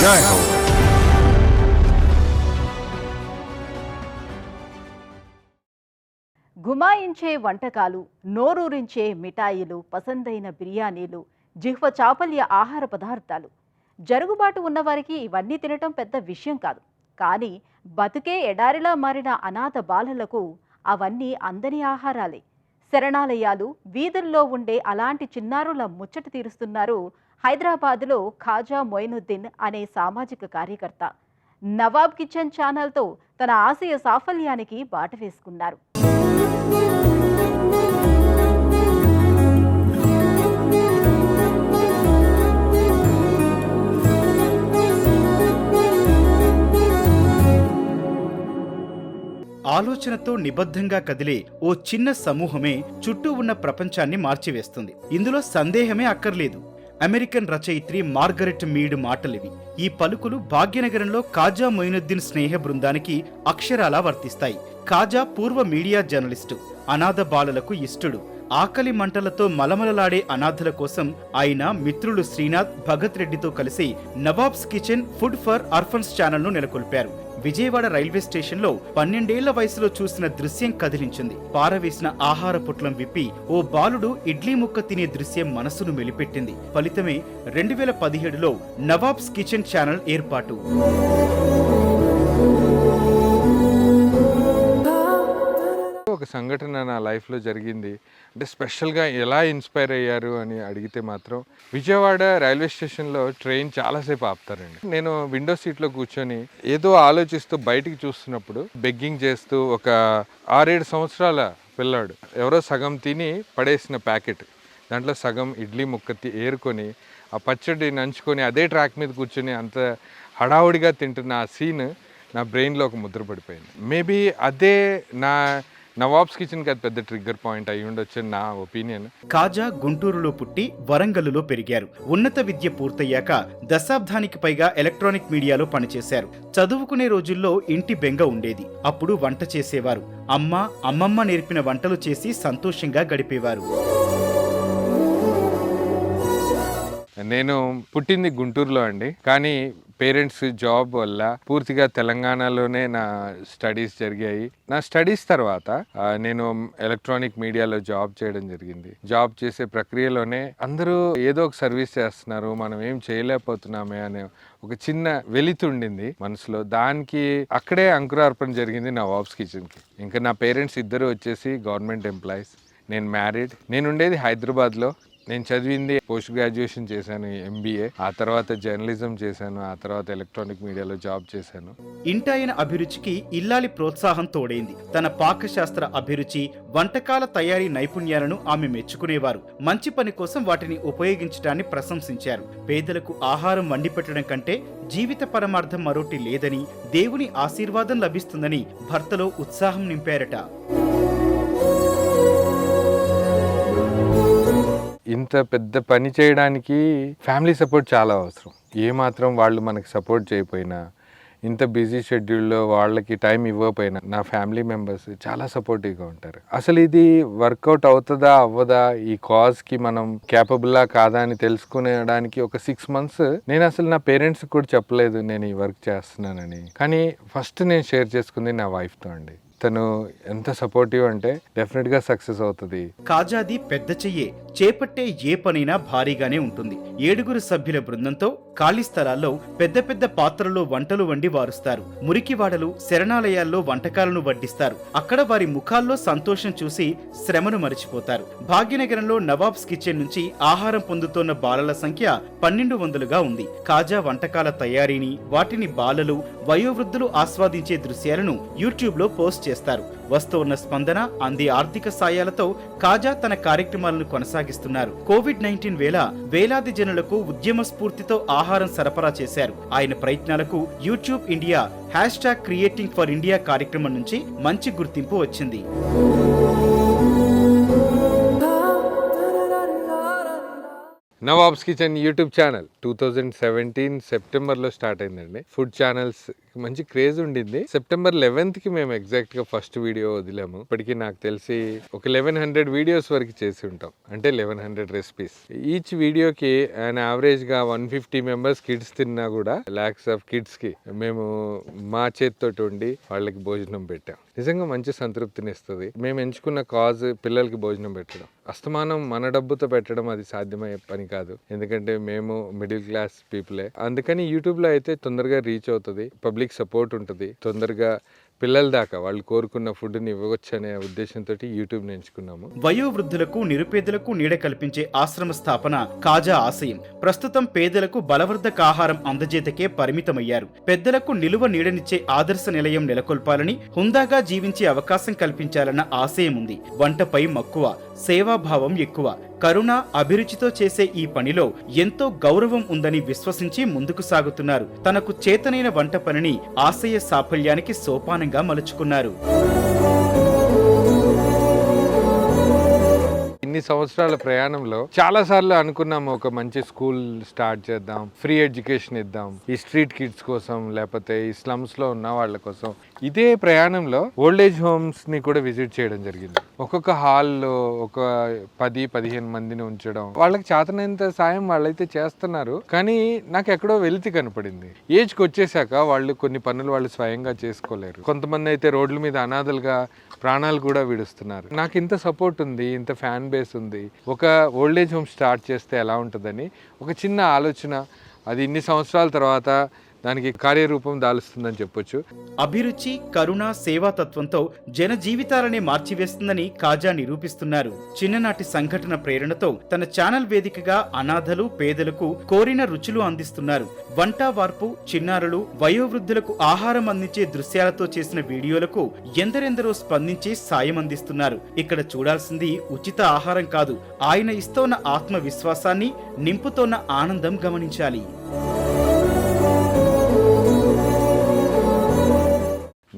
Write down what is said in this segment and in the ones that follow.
జై హో. గుమాయించే వంటకాలు, నోరూరించే మిఠాయిలు, పసందైన బిర్యానీలు, జిహ్వ చాపల్య ఆహార పదార్థాలు. జరుగుబాటు ఉన్నవారికి ఇవన్నీ తినటం పెద్ద విషయం కాదు. కానీ బతుకే ఎడారిలా మారిన అనాథ బాలలకు అవన్నీ అందని ఆహారాలే. శరణాలయాలు, వీధుల్లో ఉండే అలాంటి చిన్నారుల ముచ్చట తీరుస్తున్నారు హైదరాబాద్లో ఖాజా మొయినుద్దీన్ అనే సామాజిక కార్యకర్త. నవాబ్ కిచెన్ ఛానల్తో తన ఆశయ సాఫల్యానికి బాట వేసుకున్నారు. ఆలోచనతో నిబద్ధంగా కదిలే ఓ చిన్న సమూహమే చుట్టూ ఉన్న ప్రపంచాన్ని మార్చివేస్తుంది. ఇందులో సందేహమే అక్కర్లేదు. అమెరికన్ రచయిత్రి మార్గరెట్ మీడ్ మాటలివి. ఈ పలుకులు భాగ్యనగరంలో ఖాజా మొయినుద్దీన్ స్నేహ బృందానికి అక్షరాలా వర్తిస్తాయి. ఖాజా పూర్వ మీడియా జర్నలిస్టు, అనాథ బాలలకు ఇష్టుడు. ఆకలి మంటలతో మలమలలాడే అనాథల కోసం ఆయన మిత్రులు శ్రీనాథ్, భగత్ రెడ్డితో కలిసి nawabs kitchen food for orphans ఛానల్ను నెలకొల్పారు. విజయవాడ రైల్వే స్టేషన్లో 12 ఏళ్ల వయసులో చూసిన దృశ్యం కదిలించింది. పారవేసిన ఆహార పొట్లం విప్పి ఓ బాలుడు ఇడ్లీ ముక్క తినే దృశ్యం మనసును మెలిపెట్టింది. ఫలితమే 2017లో నవాబ్స్ కిచెన్ ఛానల్ ఏర్పాటు. ఒక సంఘటన నా లైఫ్లో జరిగింది. అంటే స్పెషల్గా ఎలా ఇన్స్పైర్ అయ్యారు అని అడిగితే మాత్రం విజయవాడ రైల్వే స్టేషన్లో ట్రైన్ చాలాసేపు ఆపుతారండి. నేను విండో సీట్లో కూర్చొని ఏదో ఆలోచిస్తూ బయటికి చూస్తున్నప్పుడు బెగ్గింగ్ చేస్తూ ఒక 6-7 సంవత్సరాల పిల్లాడు ఎవరో సగం తిని పడేసిన ప్యాకెట్, దాంట్లో సగం ఇడ్లీ ముక్క ఏరుకొని ఆ పచ్చడి నంచుకొని అదే ట్రాక్ మీద కూర్చొని అంత హడావుడిగా తింటున్న ఆ సీన్ నా బ్రెయిన్లో ఒక ముద్ర పడిపోయింది. మేబీ అదే నా నవాబ్స్ కిచెన్ కి అది పెద్ద ట్రిగ్గర్ పాయింట్ అయి ఉండొచ్చు నా ఒపీనియన్. ఖాజా గుంటూరులో పుట్టి వరంగల్లులో పెరిగారు. ఉన్నత విద్య పూర్తయ్యాక దశాబ్దానికి పైగా ఎలక్ట్రానిక్ మీడియాలో పనిచేశారు. చదువుకునే రోజుల్లో ఇంటి బెంగ ఉండేది. అప్పుడు వంట చేసేవారు. అమ్మమ్మ నేర్పిన వంటలు చేసి సంతోషంగా గడిపేవారు. నేను పుట్టింది గుంటూరులో అండి, కానీ పేరెంట్స్ జాబ్ వల్ల పూర్తిగా తెలంగాణలోనే నా స్టడీస్ జరిగాయి. నా స్టడీస్ తర్వాత నేను ఎలక్ట్రానిక్ మీడియాలో జాబ్ చేయడం జరిగింది. జాబ్ చేసే ప్రక్రియలోనే అందరూ ఏదో ఒక సర్వీస్ చేస్తున్నారు, మనం ఏం చేయలేకపోతున్నామే అనే ఒక చిన్న వెలితుండింది మనసులో. దానికి అక్కడే అంకురార్పణ జరిగింది నవాబ్స్ కిచెన్కి. ఇంకా నా పేరెంట్స్ ఇద్దరు వచ్చేసి గవర్నమెంట్ ఎంప్లాయీస్, నేను మ్యారీడ్. నేను ఉండేది హైదరాబాద్లో. నేను చదివింది పోస్ట్ గ్రాడ్యుయేషన్ చేశాను, MBA. ఆ తర్వాత జర్నలిజం చేశాను, ఆ తర్వాత ఎలక్ట్రానిక్ మీడియాలో జాబ్ చేశాను. ఇంటాయన అభిరుచికి ఇల్లాలి ప్రోత్సాహం తోడైంది. తన పాకశాస్త్ర అభిరుచి, వంటకాల తయారీ నైపుణ్యాలను ఆమె మెచ్చుకునేవారు. మంచి పని కోసం వాటిని ఉపయోగించడాన్ని ప్రశంసించారు. పేదలకు ఆహారం వండి పెట్టడం కంటే జీవిత పరమార్థం మరొకటి లేదని, దేవుని ఆశీర్వాదం లభిస్తుందని భర్తలో ఉత్సాహం నింపారట. ఇంత పెద్ద పని చేయడానికి ఫ్యామిలీ సపోర్ట్ చాలా అవసరం. ఏమాత్రం వాళ్ళు మనకి సపోర్ట్ చేయకపోయినా, ఇంత బిజీ షెడ్యూల్లో వాళ్ళకి టైం ఇవ్వకపోయినా నా ఫ్యామిలీ మెంబర్స్ చాలా సపోర్టివ్గా ఉంటారు. అసలు ఇది వర్కౌట్ అవుతుందా అవ్వదా, ఈ కాజ్కి మనం క్యాపబుల్లా కాదా అని తెలుసుకునేడానికి ఒక 6 months నేను అసలు నా పేరెంట్స్కి కూడా చెప్పలేదు నేను ఈ వర్క్ చేస్తున్నానని. కానీ ఫస్ట్ నేను షేర్ చేసుకుంది నా వైఫ్తో అండి. తను ఎంత సపోర్టివ్ అంటే డెఫినెట్గా సక్సెస్ అవుతుంది. ఖాజాది పెద్ద చెయ్యే, చేపట్టే ఏ పనైనా భారీగానే ఉంటుంది. 7 సభ్యుల బృందంతో ఖాళీ స్థలాల్లో పెద్ద పెద్ద పాత్రలో వంటలు వండి వారుస్తారు. మురికివాడలు, శరణాలయాల్లో వంటకాలను వడ్డిస్తారు. అక్కడ వారి ముఖాల్లో సంతోషం చూసి శ్రమను మరిచిపోతారు. భాగ్యనగరంలో నవాబ్స్ కిచెన్ నుంచి ఆహారం పొందుతోన్న బాలల సంఖ్య 1200గా ఉంది. ఖాజా వంటకాల తయారీని, వాటిని బాలలు, వయోవృద్ధులు ఆస్వాదించే దృశ్యాలను యూట్యూబ్లో పోస్ట్ చేస్తారు. వస్తున్న స్పందన, అందే ఆర్థిక సాయాలతో ఖాజా తన కార్యక్రమాలను కొనసాగిస్తున్నారు. కోవిడ్-19 వేళ వేలాది జనులకు ఉద్యమ స్ఫూర్తితో ఆహారం సరఫరా చేశారు. ఆయన ప్రయత్నాలకు YouTube India #creating for India కార్యక్రమం నుంచి మంచి గుర్తింపు వచ్చింది. నవాబ్స్ కిచెన్ యూట్యూబ్ ఛానల్ 2017 సెప్టెంబర్లో స్టార్ట్ అయిందండి. ఫుడ్ ఛానల్స్ దానికి మంచి క్రేజ్ ఉండింది. సెప్టెంబర్ 11th కి మేము ఎగ్జాక్ట్ గా ఫస్ట్ వీడియో వదిలాము. ఇప్పటికి నాకు తెలిసి ఒక 1100 వీడియోస్ వరకు చేసి ఉంటాం, అంటే 1100 రెసిపీస్. ఈచ్ వీడియోకి అండ్ యావరేజ్ గా 150 మెంబర్స్ కిడ్స్ తిన్నా కూడా లాక్స్ ఆఫ్ కిడ్స్ కి మేము మా చేతితో వండి వాళ్ళకి భోజనం పెట్టాం. నిజంగా మంచి సంతృప్తిని ఇస్తుంది. మేము ఎంచుకున్న కాజ్ పిల్లలకి భోజనం పెట్టడం. అస్తమానం మన డబ్బుతో పెట్టడం అది సాధ్యమయ్యే పని కాదు, ఎందుకంటే మేము మిడిల్ క్లాస్ పీపులే. అందుకని యూట్యూబ్లో అయితే తొందరగా రీచ్ అవుతుంది, పబ్లిక్ సపోర్ట్ ఉంటుంది, తొందరగా పిల్లల దాకా వాళ్ళు కోరుకున్న ఫుడ్ని ఇవ్వవచ్చు అనే ఉద్దేశంతో యూట్యూబ్ని ఎంచుకున్నాము. వయోవృద్ధులకు నిరుపేదలకు నీడ కల్పించే ఆశ్రమ స్థాపన కాజా ఆశయం. ప్రస్తుతం పేదలకు బలవర్ధక ఆహారం అందజేతకే పరిమితమయ్యారు. పెద్దలకు నిలువ నీడనిచ్చే ఆదర్శ నిలయం నెలకొల్పాలని, హుందాగా జీవించే అవకాశం కల్పించాలన్న ఆశయం ఉంది. వంటపై మక్కువ, సేవాభావం ఎక్కువ. కరుణ, అభిరుచితో చేసే ఈ పనిలో ఎంతో గౌరవం ఉందని విశ్వసించి ముందుకు సాగుతున్నారు. తనకు చేతనైన వంట పనిని ఆశయ సాఫల్యానికి సోపానంగా మలుచుకున్నారు. ఇన్ని సంవత్సరాల ప్రయాణంలో చాలా సార్లు అనుకున్నాము ఒక మంచి స్కూల్ స్టార్ట్ చేద్దాం, ఫ్రీ ఎడ్యుకేషన్ ఇద్దాం ఈ స్ట్రీట్ కిడ్స్ కోసం, లేకపోతే ఈ స్లమ్స్ లో ఉన్న వాళ్ళ కోసం. ఇదే ప్రయాణంలో ఓల్డ్ ఏజ్ హోమ్స్ ని కూడా విజిట్ చేయడం జరిగింది. ఒక్కొక్క హాల్లో ఒక 10-15 మందిని ఉంచడం, వాళ్ళకి చేతనంత సాయం వాళ్ళైతే చేస్తున్నారు. కానీ నాకు ఎక్కడో వెలితి కనపడింది. ఏజ్కి వచ్చేసాక వాళ్ళు కొన్ని పనులు వాళ్ళు స్వయంగా చేసుకోలేరు. కొంతమంది అయితే రోడ్ల మీద అనాథలుగా ప్రాణాలు కూడా విడుస్తున్నారు. నాకు ఇంత సపోర్ట్ ఉంది, ఇంత ఫ్యాన్ బేస్ ఉంది, ఒక ఓల్డ్ ఏజ్ హోమ్ స్టార్ట్ చేస్తే ఎలా ఉంటుందని ఒక చిన్న ఆలోచన, అది ఇన్ని సంవత్సరాల తర్వాత దానికి కార్యరూపం దాలుస్తుందని చెప్పొచ్చు. అభిరుచి, కరుణ, సేవాతత్వంతో జన జీవితాలనే మార్చివేస్తుందని కాజా నిరూపిస్తున్నారు. చిన్ననాటి సంఘటన ప్రేరణతో తన ఛానల్ వేదికగా అనాథలు, పేదలకు కోరిన రుచులు అందిస్తున్నారు. వంట వార్పు, చిన్నారులు, వయోవృద్ధులకు ఆహారం అందించే దృశ్యాలతో చేసిన వీడియోలకు ఎందరెందరో స్పందించి సాయం అందిస్తున్నారు. ఇక్కడ చూడాల్సింది ఉచిత ఆహారం కాదు, ఆయన ఇస్తోన్న ఆత్మవిశ్వాసాన్ని, నింపుతోన్న ఆనందం గమనించాలి.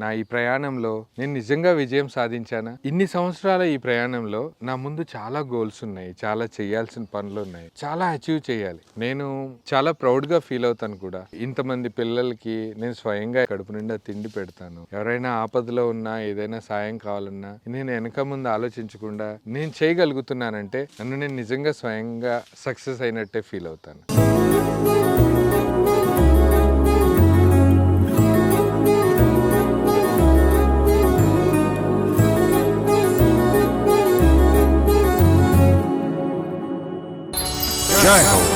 నా ఈ ప్రయాణంలో నేను నిజంగా విజయం సాధించానా? ఇన్ని సంవత్సరాల ఈ ప్రయాణంలో నా ముందు చాలా గోల్స్ ఉన్నాయి, చాలా చేయాల్సిన పనులు ఉన్నాయి, చాలా అచీవ్ చేయాలి. నేను చాలా ప్రౌడ్గా ఫీల్ అవుతాను కూడా. ఇంతమంది పిల్లలకి నేను స్వయంగా కడుపు నిండా తిండి పెడతాను. ఎవరైనా ఆపదలో ఉన్నా, ఏదైనా సాయం కావాలన్నా నేను వెనక ముందు ఆలోచించకుండా నేను చేయగలుగుతున్నానంటే నన్ను నేను నిజంగా స్వయంగా సక్సెస్ అయినట్టే ఫీల్ అవుతాను. Jai Ho.